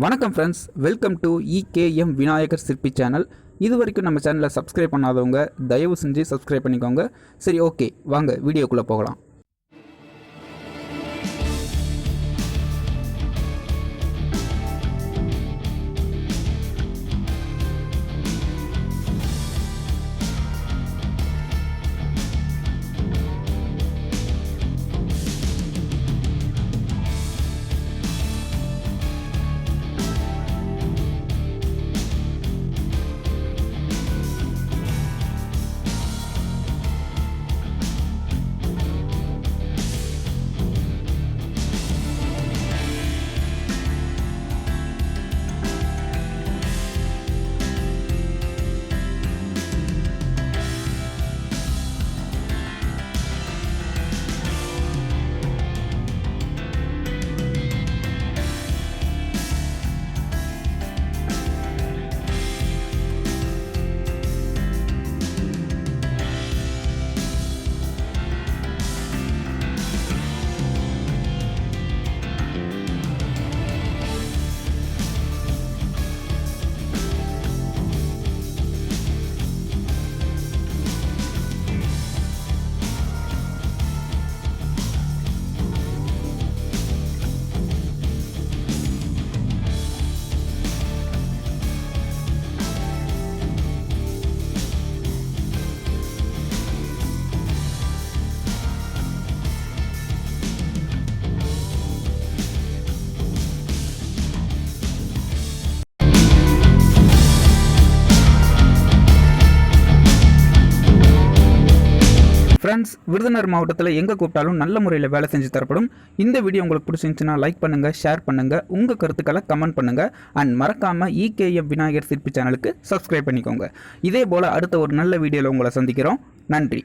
வணக்கம் friends, welcome to இகேஎம் Vinayagar சிற்பி channel. இது வரைக்கும் நம்ம சேனலை சப்ஸ்கிரைப் பண்ணாதவங்க தயவு செஞ்சு சப்ஸ்கிரைப் பண்ணிக்கோங்க. சரி, ஓகே, வாங்க வீடியோக்குள்ளே போகலாம். ஃப்ரெண்ட்ஸ், விருதுநகர் மாவட்டத்தில் எங்கே கூப்பிட்டாலும் நல்ல முறையில் வேலை செஞ்சு தரப்படும். இந்த வீடியோ உங்களுக்கு பிடிச்சிருந்துச்சுன்னா லைக் பண்ணுங்கள், ஷேர் பண்ணுங்கள், உங்கள் கருத்துக்களை கமெண்ட் பண்ணுங்கள். அண்ட் மறக்காமல் இகேஎம் விநாயகர் சிற்பி சேனலுக்கு சப்ஸ்கிரைப் பண்ணிக்கோங்க. இதே போல் அடுத்த ஒரு நல்ல வீடியோவில் உங்களை சந்திக்கிறோம். நன்றி.